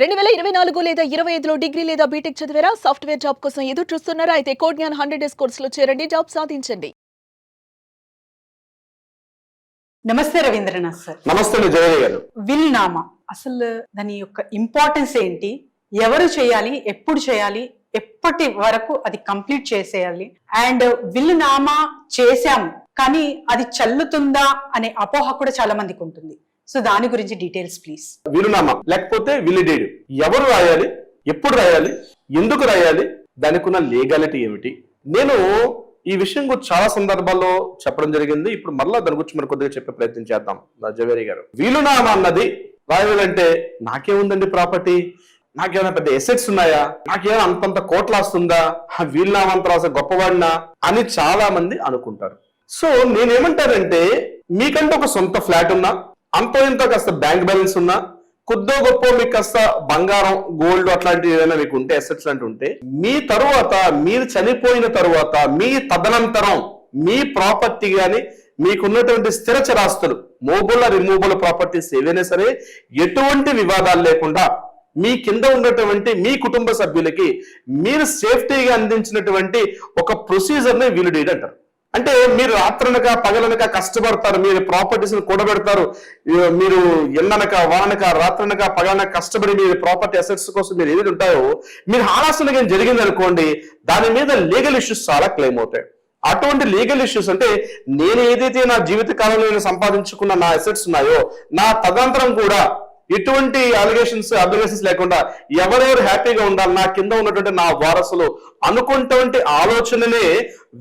2024 లేదా 25లో డిగ్రీ లేదా బీటెక్ చదివారా? సాఫ్ట్‌వేర్ జాబ్ కోసం ఎదురు చూస్తున్నారా? అయితే కోడ్ జ్ఞాన్ 100 డేస్ కోర్సులో చేరండి, జాబ్ సాధించండి. నమస్తే రవీంద్రనాథ్ సార్. నమస్తే జయదేవ్ గారు. విల్ నామా అసలు దాని యొక్క ఇంపార్టెన్స్ ఏంటి, ఎవరు చేయాలి, ఎప్పుడు చేయాలి, ఎప్పటి వరకు అది కంప్లీట్ చేసేయాలి, అండ్ విల్ నామా చేశాం కానీ అది చల్లుతుందా అనే అపోహ కూడా చాలా మందికి ఉంటుంది. సో దాని గురించి డీటెయిల్స్ ప్లీజ్. వీలునామా లేకపోతే విలిడేడ్ ఎవరు రాయాలి, ఎప్పుడు రాయాలి, ఎందుకు రాయాలి, దానికి ఉన్న లీగాలిటీ ఏమిటి? నేను ఈ విషయం గురించి చాలా సందర్భాల్లో చెప్పడం జరిగింది. ఇప్పుడు మళ్ళా దాని గురించి మరి కొద్దిగా చెప్పే ప్రయత్నం చేద్దాం. జవేరి గారు, వీలునామా అన్నది రాయాలంటే నాకేముందండి ప్రాపర్టీ, నాకేమైనా పెద్ద ఎసెట్స్ ఉన్నాయా, నాకేమైనా అంతంత కోట్ల వస్తుందా, వీలునామా అంత రాసే గొప్పవాడినా అని చాలా మంది అనుకుంటారు. సో నేనేమంటానంటే, మీకంటే ఒక సొంత ఫ్లాట్ ఉన్నా, అంత ఇంత కాస్త బ్యాంక్ బ్యాలెన్స్ ఉన్నా, కొద్దో గొప్ప మీకు కాస్త బంగారం, గోల్డ్ అట్లాంటివి ఏదైనా మీకు ఉంటే, అసెట్స్ లాంటివి ఉంటే, మీ తరువాత మీరు చనిపోయిన తరువాత మీ తదనంతరం మీ ప్రాపర్టీ కానీ మీకున్నటువంటి స్థిర చరాస్తులు, మోబుల్ రిమూవబుల్ ప్రాపర్టీస్ ఏవైనా సరే ఎటువంటి వివాదాలు లేకుండా మీ కింద ఉన్నటువంటి మీ కుటుంబ సభ్యులకి మీరు సేఫ్టీగా అందించినటువంటి ఒక ప్రొసీజర్ ని విల్ డీడ్ అంటారు. అంటే మీరు రాత్రనక పగలనక కష్టపడతారు, మీరు ప్రాపర్టీస్ కూడబెడతారు, మీరు ఎండనక వానక రాత్రనక పగలనక కష్టపడి మీరు ప్రాపర్టీ అసెట్స్ కోసం మీరు ఏది ఉంటాయో, మీరు హారాసనగా జరిగింది అనుకోండి, దాని మీద లీగల్ ఇష్యూస్ చాలా క్లెయిమ్ అవుతాయి. అటువంటి లీగల్ ఇష్యూస్ అంటే నేను ఏదైతే నా జీవిత కాలంలో నేను సంపాదించుకున్న నా అసెట్స్ ఉన్నాయో, నా తదనంతరం కూడా ఎటువంటి అబ్లిగేషన్స్ లేకుండా ఎవరెవరు హ్యాపీగా ఉండాలి, నా కింద ఉన్నటువంటి నా వారసులు అనుకున్నటువంటి ఆలోచననే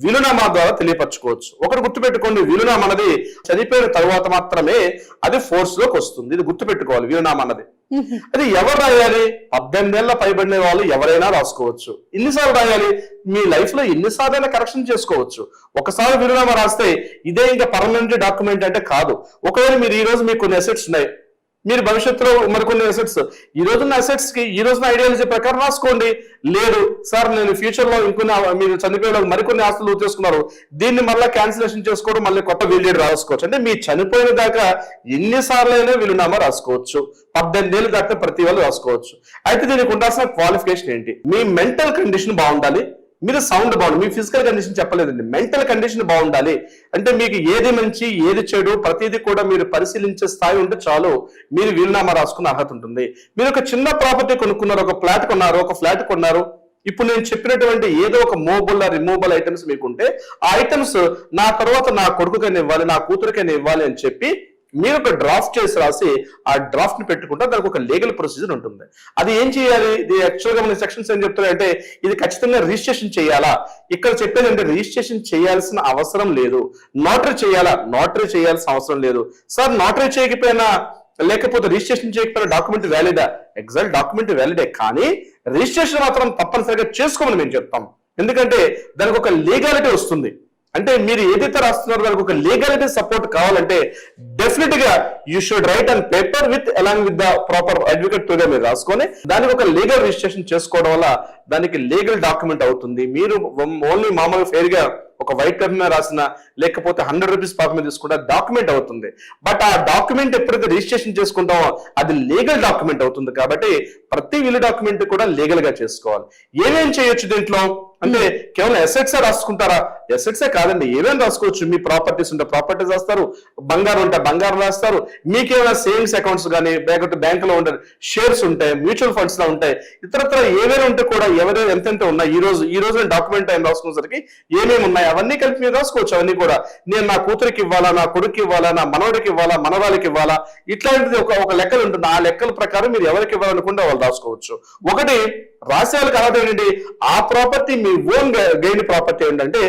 వీలునామా ద్వారా తెలియపరచుకోవచ్చు. ఒకటి గుర్తుపెట్టుకోండి, వీలునామా అన్నది చనిపోయిన తర్వాత మాత్రమే అది ఫోర్స్ లోకి వస్తుంది. ఇది గుర్తుపెట్టుకోవాలి. వీలునామా అన్నది అది ఎవరు రాయాలి? 18 ఏళ్ల పైబడిన వాళ్ళు ఎవరైనా రాసుకోవచ్చు. ఎన్నిసార్లు రాయాలి? మీ లైఫ్ లో ఎన్నిసార్లు కరెక్షన్ చేసుకోవచ్చు. ఒకసారి వీలునామా రాస్తే ఇదే ఇంకా పర్మనెంట్ డాక్యుమెంట్ అంటే కాదు. ఒకవేళ మీరు ఈ రోజు మీకు కొన్ని అసెట్స్ ఉన్నాయి, మీరు భవిష్యత్తులో మరికొన్ని అసెట్స్, ఈ రోజున్న అసెట్స్ కి ఈ రోజున ఐడియాలజీ ప్రకారం రాసుకోండి. లేదు సార్, నేను ఫ్యూచర్ లో ఇంకొన్ని, మీరు చనిపోయే మరికొన్ని ఆస్తులు చేసుకున్నారు, దీన్ని మళ్ళీ క్యాన్సిలేషన్ చేసుకోవడం, మళ్ళీ కొత్త వీలు రాసుకోవచ్చు. అంటే మీ చనిపోయిన దాకా ఎన్నిసార్లు అయినా వీలునామా రాసుకోవచ్చు. 18 ఏళ్ళు దాకా ప్రతి వాళ్ళు రాసుకోవచ్చు. అయితే దీనికి ఉండాల్సిన క్వాలిఫికేషన్ ఏంటి? మీ మెంటల్ కండిషన్ బాగుండాలి, మీరు సౌండ్ బాగుండాలి. మీ ఫిజికల్ కండిషన్ చెప్పలేదండి, మెంటల్ కండిషన్ బాగుండాలి. అంటే మీకు ఏది మంచి ఏది చెడు ప్రతిదీ కూడా మీరు పరిశీలించే స్థాయి ఉంటే చాలు, మీరు వీలునామా రాసుకున్న అర్హత ఉంటుంది. మీరు ఒక చిన్న ప్రాపర్టీ కొనుక్కున్నారు, ఒక ఫ్లాట్ కొన్నారు, ఇప్పుడు నేను చెప్పినటువంటి ఏదో ఒక మోబుల్ రిమూవబుల్ ఐటమ్స్ మీకుంటే, ఆ ఐటమ్స్ నా తర్వాత నా కొడుకుకైనా ఇవ్వాలి, నా కూతురికైనా ఇవ్వాలి అని చెప్పి మీరు ఒక డ్రాఫ్ట్ చేసి రాసి ఆ డ్రాఫ్ట్ ని పెట్టుకుంటే దానికి ఒక లీగల్ ప్రొసీజర్ ఉంటుంది. అది ఏం చేయాలి? ఇది యాక్చువల్ గా మన సెక్షన్స్ ఏం చెప్తున్నారంటే, ఇది ఖచ్చితంగా రిజిస్ట్రేషన్ చేయాలా? ఇక్కడ చెప్పేది అంటే రిజిస్ట్రేషన్ చేయాల్సిన అవసరం లేదు. నోటరీ చేయాలా? నోటరీ చేయాల్సిన అవసరం లేదు. సార్, నోటరీ చేయకపోయినా లేకపోతే రిజిస్ట్రేషన్ చేయకపోయినా డాక్యుమెంట్ వ్యాలిడా? ఎగ్జాక్ట్ డాక్యుమెంట్ వ్యాలిడే, కానీ రిజిస్ట్రేషన్ మాత్రం తప్పనిసరిగా చేసుకోమని మేము చెప్తాం. ఎందుకంటే దానికి ఒక లీగాలిటీ వస్తుంది. అంటే మీరు ఏదైతే రాస్తున్నారో దానికి ఒక లీగాలిటీ సపోర్ట్ కావాలంటే డెఫినెట్ గా you should write and paper with along with the proper advocate తో మీరు రాసుకొని దానికి ఒక లీగల్ రిజిస్ట్రేషన్ చేసుకోవడం వల్ల దానికి లీగల్ డాక్యుమెంట్ అవుతుంది. మీరు ఓన్లీ మామూలుగా ఫెయిర్ గా ఒక వైట్ పేపర్ మీద రాసిన, లేకపోతే 100 రూపీస్ పేపర్ మీద తీసుకుంటే డాక్యుమెంట్ అవుతుంది. బట్ ఆ డాక్యుమెంట్ ఎప్పుడైతే రిజిస్ట్రేషన్ చేసుకుంటామో అది లీగల్ డాక్యుమెంట్ అవుతుంది. కాబట్టి ప్రతి విల్ డాక్యుమెంట్ కూడా లీగల్ గా చేసుకోవాలి. ఏమేం చేయొచ్చు దీంట్లో అంటే, కేవలం అసెట్సే రాసుకుంటారా? అసెట్సే కాదండి, ఏమేమి రాసుకోవచ్చు. మీ ప్రాపర్టీస్ ఉంటే ప్రాపర్టీస్ రాస్తారు, బంగారం ఉంటే బంగారం రాస్తారు, మీకేమైనా సేవింగ్స్ అకౌంట్స్ కానీ లేకపోతే బ్యాంకులో ఉంటే షేర్స్ ఉంటాయి, మ్యూచువల్ ఫండ్స్ లో ఉంటాయి, ఇతరత్ర ఏవైనా ఉంటే కూడా ఎవరైనా ఎంతెంత ఉన్నాయి, ఈ రోజు డాక్యుమెంట్ అయిన రాసుకునేసరికి ఏమేమి ఉన్నాయి అవన్నీ కలిపి మీరు రాసుకోవచ్చు. అవన్నీ కూడా నేను నా కూతురికి ఇవ్వాలా, నా కొడుకు ఇవ్వాలా, నా మనవడికి ఇవ్వాలా, మనవాళ్ళకి ఇవ్వాలా, ఇట్లాంటిది ఒక లెక్కలు ఉంటుంది. ఆ లెక్కల ప్రకారం మీరు ఎవరికి ఇవ్వాలనుకుంటే వాళ్ళు రాసుకోవచ్చు. ఒకటి రాసే వాళ్ళకి అర్హత ఏంటంటే, ఆ ప్రాపర్టీ మీ ఓన్ గెయిన్ ప్రాపర్టీ ఏంటంటే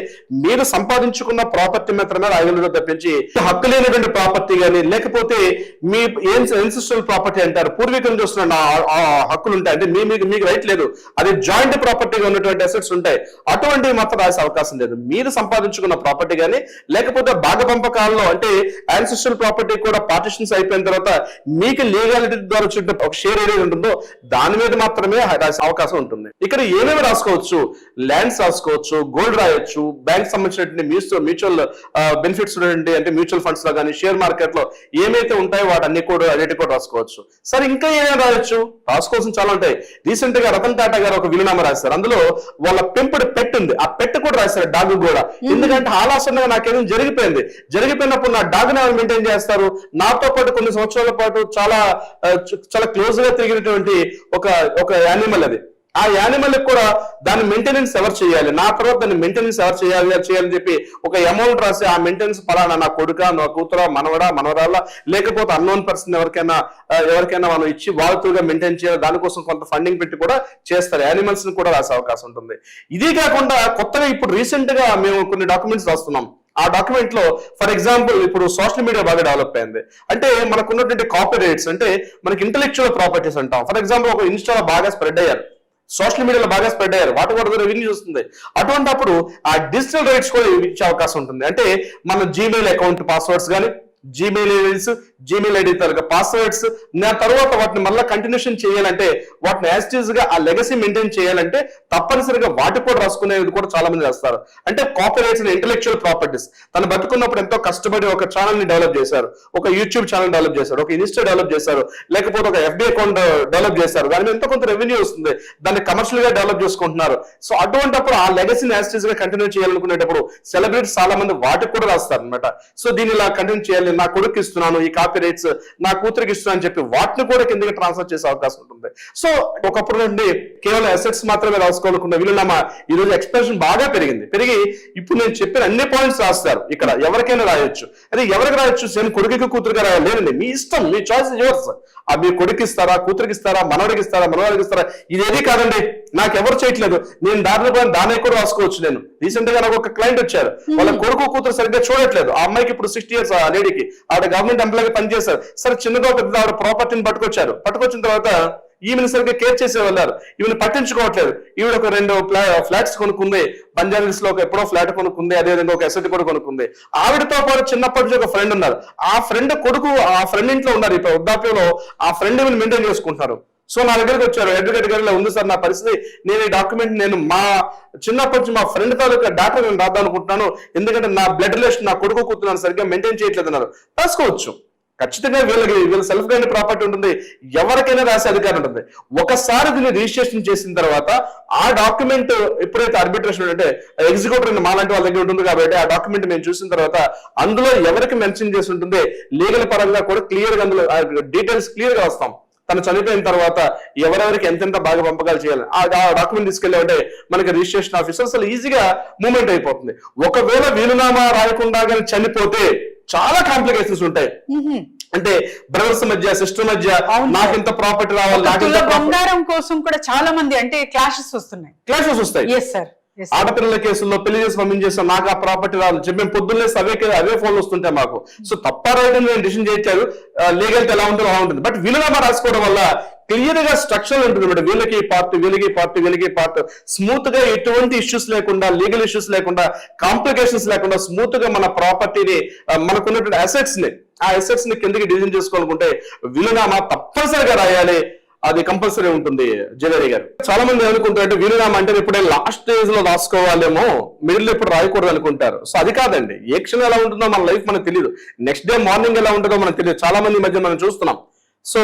మీరు సంపాదించుకున్న ప్రాపర్టీ మాత్రమే రాయగలరు తప్పించి హక్కు లేనటువంటి ప్రాపర్టీ కానీ లేకపోతే మీ ఎన్సిస్టల్ ప్రాపర్టీ అంటారు, పూర్వీకులు చూస్తున్న హక్కులు ఉంటాయి అంటే మీకు రైట్ లేదు, అది జాయింట్ ప్రాపర్టీగా ఉన్నటువంటి అసెట్స్ ఉంటాయి, అటువంటివి మాత్రం రాసే అవకాశం లేదు. మీరు సంపాదించుకున్న ప్రాపర్టీ కానీ లేకపోతే భాగ పంపకాల్లో అంటే యాన్సిస్ట్రల్ ప్రాపర్టీ కూడా పార్టిషన్స్ అయిపోయిన తర్వాత మీకు లీగాలిటీ ద్వారా చుట్టూ ఒక షేర్ ఏదైతే ఉంటుందో దాని మీద మాత్రమే రాసే అవకాశం ఉంటుంది. ఇక్కడ ఏమేమి రాసుకోవచ్చు, ల్యాండ్స్ రాసుకోవచ్చు, గోల్డ్ రాయొచ్చు, బ్యాంక్ సంబంధించినటువంటి మ్యూచువల్ బెనిఫిట్స్ అంటే మ్యూచువల్ ఫండ్స్ లో కానీ షేర్ మార్కెట్ లో ఏమైతే ఉంటాయో వాటన్ని కూడా అన్నిటి కూడా రాసుకోవచ్చు. సరే ఇంకా ఏమేమి రాయొచ్చు, రాసుకోవాల్సిన చాలా ఉంటాయి. రీసెంట్ గా రతన్ టాటా గారు ఒక వీలునామా రాశారు. అందులో వాళ్ళ పెంపుడు పెట్ ఉంది, ఆ పెట్ కూడా రాశారు, డాగ్ కూడా. ఎందుకంటే ఆలాసంగా నాకేదో జరిగిపోయినప్పుడు నా డాగ్ ని ఎవరు మెయింటైన్ చేస్తారు, నాతో పాటు కొన్ని సంవత్సరాల పాటు చాలా క్లోజ్ గా తిరిగినటువంటి ఒక యానిమల్ అది. ఆ యానిమల్ కూడా దాని మెయింటెనెన్స్ ఎవరు చేయాలి, నా తర్వాత దాన్ని మెయింటెనెన్స్ ఎవరు చేయాలని చెప్పి ఒక అమౌంట్ రాసి ఆ మెయింటెనెన్స్ పలానా నా కొడుక, నా కూతురా, మనవరాల లేకపోతే అన్నోన్ పర్సన్ ఎవరికైనా మనం ఇచ్చి వాళ్ళతోగా మెయింటైన్ చేయాలి, దానికోసం కొంత ఫండింగ్ పెట్టి కూడా చేస్తారు. యానిమల్స్ ని కూడా రాసే అవకాశం ఉంటుంది. ఇది కాకుండా కొత్తగా ఇప్పుడు రీసెంట్ గా మేము కొన్ని డాక్యుమెంట్స్ రాస్తున్నాం. ఆ డాక్యుమెంట్ లో ఫర్ ఎగ్జాంపుల్ ఇప్పుడు సోషల్ మీడియా బాగా డెవలప్ అయింది. అంటే మనకు ఉన్నటువంటి కాపీరైట్స్ అంటే మనకి ఇంటెలెక్చువల్ ప్రాపర్టీస్ అంటాం. ఫర్ ఎగ్జాంపుల్ ఒక ఇన్స్టాలో బాగా స్ప్రెడ్ అయ్యారు, సోషల్ మీడియాలో బాగా స్ప్రెడ్ అయ్యారు, వాటి కూడా రెవెన్యూ వస్తుంది. అటువంటి అప్పుడు ఆ డిజిటల్ రైట్స్ కూడా ఇచ్చే అవకాశం ఉంటుంది. అంటే మన జీమెయిల్ అకౌంట్ పాస్వర్డ్స్ కానీ, జీమెయిల్ జీమెయిల్ ఐడి తరగ పాస్వర్డ్స్, నా తర్వాత వాటిని మళ్ళీ కంటిన్యూషన్ చేయాలంటే వాటిని యాస్టీజ్ గా ఆ లెగసీ మెయింటైన్ చేయాలంటే తప్పనిసరిగా వాటి కూడా రాసుకునేది కూడా చాలా మంది చేస్తారు. అంటే కాపీరైట్స్ అండ్ ఇంటెలెక్చువల్ ప్రాపర్టీస్. తను బతుకున్నప్పుడు ఎంతో కష్టపడి ఒక ఛానల్ ని డెవలప్ చేశారు, ఒక యూట్యూబ్ ఛానల్ డెవలప్ చేశారు, ఒక ఇన్స్టా డెవలప్ చేశారు, లేకపోతే ఒక FB అకౌంట్ డెవలప్ చేశారు. దాని మీద ఎంతో కొంత రెవెన్యూ వస్తుంది, దాన్ని కమర్షియల్ గా డెవలప్ చేసుకుంటున్నారు. సో అటువంటిప్పుడు ఆ లెగసీని యాస్టీజ్ గా కంటిన్యూ చేయాలనుకునేటప్పుడు సెలబ్రిటీస్ చాలా మంది వాటికి కూడా రాస్తారు అనమాట. సో దీన్ని ఇలా కంటిన్యూ చేయాలి, నా కొడుకు ఇస్తున్నాను ఈ కాపీ రైట్స్, నా కూతురికి ఇస్తున్నాను అని చెప్పి వాటిని కూడా కిందకి ట్రాన్స్ఫర్ చేసే అవకాశం ఉంటుంది. సో ఒకప్పుడు నుండి కేవలం అసెట్స్ మాత్రమే రాసుకోవాలనుకున్న వీలునామా ఈ రోజు ఎక్స్ప్రెషన్ బాగా పెరిగి ఇప్పుడు నేను చెప్పిన అన్ని పాయింట్స్ రాస్తారు. ఇక్కడ ఎవరికైనా రాయొచ్చు. అదే ఎవరికి రాయొచ్చు, సేమ్ కొడుకుకి కూతురుగా రాయాలి లేదండి, మీ ఇష్టం, మీ చాయిస్ యువర్స్. మీ కొడుకు ఇస్తారా, కూతురికి ఇస్తారా, మనవడికి ఇస్తారా, మనవాడికి ఇస్తారా, ఇదేది కాదండి, నాకు ఎవరు చేయట్లేదు, నేను దాని కూడా రాసుకోవచ్చు. నేను రీసెంట్ గా నాకు ఒక క్లయింట్ వచ్చారు, వాళ్ళ కొడుకు కూతురు సరిగ్గా చూడట్లేదు. ఆ అమ్మాయికి ఇప్పుడు 60 years, ఆ లేడీకి, ఆవిడ గవర్నమెంట్ ఎంప్లాయ్ పనిచేశారు. సరే చిన్నగా పెద్ద ఆవిడ ప్రాపర్టీని పట్టుకొచ్చిన తర్వాత ఈమెను సరిగ్గా కేర్ చేసే వెళ్ళారు, ఈమెను పట్టించుకోవట్లేదు. ఈవిడ ఒక 2 ఫ్లాట్స్ కొనుక్కుంది, బంజారాస్ లో ఎప్పుడో ఫ్లాట్ కొనుక్కుంది, అదేవిధంగా ఒక ఎసెట్ కూడా కొనుక్కుంది. ఆవిడతో పాటు చిన్నప్పటి నుంచి ఒక ఫ్రెండ్ ఉన్నారు, ఆ ఫ్రెండ్ కొడుకు ఆ ఫ్రెండ్ ఇంట్లో ఉన్నారు. ఇప్పుడు వృద్ధాప్యంలో ఆ ఫ్రెండ్ ఈమెను మెయింటైన్ చేసుకుంటారు. సో నా దగ్గరికి వచ్చారు, అడ్వకేట్ గారిలో ఉంది సార్ నా పరిస్థితి, నేను ఈ డాక్యుమెంట్ నేను మా చిన్నప్పటి నుంచి మా ఫ్రెండ్ తాలూకా డాక్టర్ నేను రాద్దాం అనుకుంటున్నాను, ఎందుకంటే నా బ్లడ్ రిలేషన్ నా కొడుకు కూతురు సరిగ్గా మెయింటైన్ చేయట్లేదు అన్నారు. రాసుకోవచ్చు, ఖచ్చితంగా వీళ్ళ సెల్ఫ్ గైడ్ ప్రాపర్టీ ఉంటుంది, ఎవరికైనా రాసే అధికారం ఉంటుంది. ఒకసారి దీన్ని రిజిస్ట్రేషన్ చేసిన తర్వాత ఆ డాక్యుమెంట్ ఎప్పుడైతే ఆర్బిట్రేషన్ అంటే ఎగ్జిక్యూటివ్ మాలాంటి వాళ్ళ దగ్గర ఉంటుంది కాబట్టి ఆ డాక్యుమెంట్ మేము చూసిన తర్వాత అందులో ఎవరికి మెన్షన్ చేసి ఉంటుంది లీగల్ పరంగా కూడా క్లియర్ గా అందులో డీటెయిల్స్ క్లియర్ గా వస్తాం. తను చనిపోయిన తర్వాత ఎవరెవరికి ఎంతెంత బాగా పంపకాలు చేయాలి ఆ డాక్యుమెంట్ తీసుకెళ్ళామంటే మనకి రిజిస్ట్రేషన్ ఆఫీసర్ అసలు ఈజీగా మూవ్మెంట్ అయిపోతుంది. ఒకవేళ వీలునామా రాయకుండా కానీ చనిపోతే చాలా కాంప్లికేషన్స్ ఉంటాయి. అంటే బ్రదర్స్ మధ్య, సిస్టర్ మధ్య, నాకు ఇంత ప్రాపర్టీ రావాలి, బంగారం కోసం కూడా చాలా మంది అంటే క్లాషెస్ వస్తాయి. ఎస్ సార్, ఆడపిల్లల కేసుల్లో పెళ్లి చేసి పంపించేస్తాం, నాకు ఆ ప్రాపర్టీ రాదు చెప్పి మేము పొద్దున్నే అవే ఫోన్లు వస్తుంటాయి మాకు. సో తప్పారైతే నేను డిసిషన్ చేయించారు, లీగల్ ఎలా ఉంటుందో అలా ఉంటుంది. బట్ వీలునామా రాసుకోవడం వల్ల క్లియర్ గా స్ట్రక్చర్ ఉంటుంది మేడం, వీళ్ళకి పార్ట్ స్మూత్ గా ఎటువంటి ఇష్యూస్ లేకుండా, లీగల్ ఇష్యూస్ లేకుండా, కాంప్లికేషన్స్ లేకుండా స్మూత్ గా మన ప్రాపర్టీని మనకున్నటువంటి ఆ అసెట్స్ ని కిందకి డివిజన్ చేసుకోవాలనుకుంటే వీలునామా తప్పనిసరిగా రాయాలి. అది కంపల్సరీ ఉంటుంది. జవేరి గారు చాలా మంది అనుకుంటారంటే వీలునామా అంటే ఇప్పుడే లాస్ట్ స్టేజ్ లో రాసుకోవాలేమో, మిడిల్ ఎప్పుడు రాయకూడదు అనుకుంటారు. సో అది కాదండి, ఏ క్షణం ఎలా ఉంటుందో మన లైఫ్ మనకు తెలియదు, నెక్స్ట్ డే మార్నింగ్ ఎలా ఉంటుందో మనకు తెలియదు. చాలా మంది మధ్య మనం చూస్తున్నాం. సో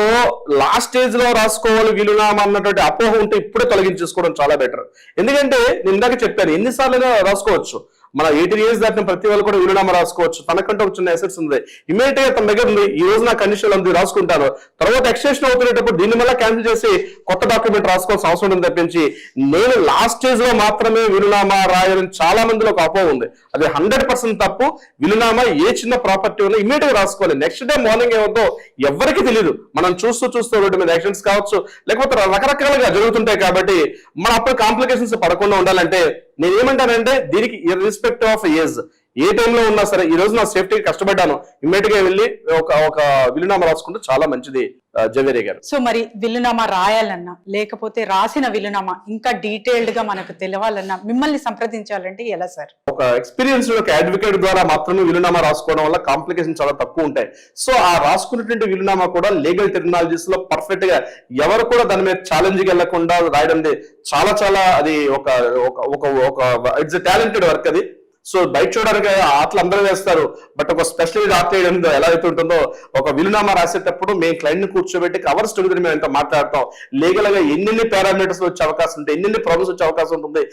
లాస్ట్ స్టేజ్ లో రాసుకోవాలి వీలునామా అన్నటువంటి అపోహ ఉంటే ఇప్పుడే తొలగించేసుకోవడం చాలా బెటర్. ఎందుకంటే నేను ఇందాక చెప్పాను, ఎన్నిసార్లు రాసుకోవచ్చు. మన 18 years దాటిన ప్రతి వాళ్ళు కూడా వీలునామా రాసుకోవచ్చు. తనకంటే ఒక చిన్న అసెట్స్ ఉంది, ఇమీడియట్ గా తన దగ్గర ఉంది, ఈ రోజు నా కండిషన్ ఉంది, రాసుకుంటారు. తర్వాత ఎక్స్టెన్షన్ అవుతున్నప్పుడు దీన్ని మళ్ళీ క్యాన్సిల్ చేసి కొత్త డాక్యుమెంట్ రాసుకోవాల్సిన అవసరం ఉంది తప్పించి నేను లాస్ట్ స్టేజ్ లో మాత్రమే వీలునామా రాయాలని చాలా మందిలో ఒక అపోహ ఉంది. అది 100% తప్పు. వీలునామా ఏ చిన్న ప్రాపర్టీ ఉన్నా ఇమీడియట్ గా రాసుకోవాలి. నెక్స్ట్ డే మార్నింగ్ ఏమవుతుందో ఎవరికి తెలియదు. మనం చూస్తూ రోడ్డు మీద యాక్సిడెంట్స్ కావచ్చు, లేకపోతే రకరకాలుగా జరుగుతుంటాయి. కాబట్టి మన అప్పుడు కాంప్లికేషన్స్ పడకుండా ఉండాలంటే నేను ఏమంటానంటే దీనికి ఇర్రెస్పెక్ట్ ఆఫ్ ఏజ్, ఏ టైంలో ఉన్నా సరే ఈ రోజు నా సేఫ్టీకి కష్టపడ్డాను, ఇమ్మీడియట్ గా వెళ్ళి ఒక విలునామా రాసుకుంటే చాలా మంచిది జవేరి గారు. సో మరి విల్లునామా రాయాలన్నా లేకపోతే రాసిన విల్లునామా ఇంకా డీటెయిల్డ్ గా మనకు తెలవాలన్నా మిమ్మల్ని సంప్రదించాలంటే ఎలా సార్? ఒక ఎక్స్పీరియన్స్ ఒక అడ్వకేట్ ద్వారా మాత్రమే విలునామా రాసుకోవడం వల్ల కాంప్లికేషన్ చాలా తక్కువ ఉంటాయి. సో ఆ రాసుకున్నటువంటి విలునామా కూడా లీగల్ టెర్మినాలజీస్ లో పర్ఫెక్ట్ గా ఎవరు కూడా దాని మీద ఛాలెంజ్ వెళ్లకుండా రాయడం చాలా చాలా అది ఇట్స్ టాలెంటెడ్ వర్క్ అది. సో బయట చూడడానికి ఆటలు అందరూ వేస్తారు, బట్ ఒక స్పెషల్ ఆర్ట్ చేయడం ఎలా అయితే ఉంటుందో ఒక విలునామా రాసేటప్పుడు మేము క్లయింట్ ని కూర్చోబెట్టి కవర్స్ టుగెదర్ మేము ఎంతో మాట్లాడతాం. లీగల్ గా ఎన్ని పారామీటర్స్ వచ్చే అవకాశం ఉంటాయి, ఎన్ని ప్రాబ్లమ్స్ వచ్చే అవకాశం ఉంటుంది,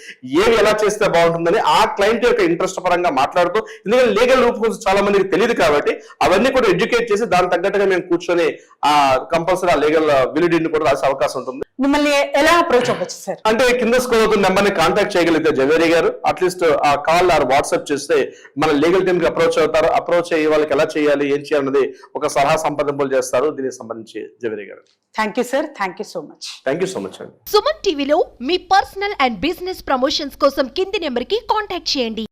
ఏవి ఎలా చేస్తే బాగుంటుందని ఆ క్లయింట్ యొక్క ఇంట్రెస్ట్ పరంగా మాట్లాడుతూ, ఎందుకంటే లీగల్ రూల్స్ చాలా మందికి తెలియదు కాబట్టి అవన్నీ కూడా ఎడ్యుకేట్ చేసి దాని తగ్గట్టుగా మేము కూర్చొని ఆ కంపల్సరీ ఆ లీగల్ విలిడీని కూడా రాసే అవకాశం ఉంటుంది. మిమ్మల్ని ఎలా అప్రోచ్ అవ్వచ్చు సార్? అంటే కింద స్క్రోల్ అవుతున్న నెంబర్ ని కాంటాక్ట్ చేయగలిగితే జవేరి గారు అట్లీస్ట్ ఆ కాల్ ఆర్ వాట్సాప్ చేస్తే మన లీగల్ టీమ్ కి అప్రోచ్ అవుతారు. అప్రోచ్ అయ్యే వాళ్ళకి ఎలా చేయాలి, ఏం చేయాలన్నది ఒక సలహా సంప్రదింపులు చేస్తారు. దీనికి సంబంధించి జవేరి గారు. Thank you sir, thank you so much. Thank you so much అండి. సుమన్ టీవీలో మీ పర్సనల్ అండ్ బిజినెస్ ప్రమోషన్స్ కోసం కింది నెంబర్ కి కాంటాక్ట్ చేయండి.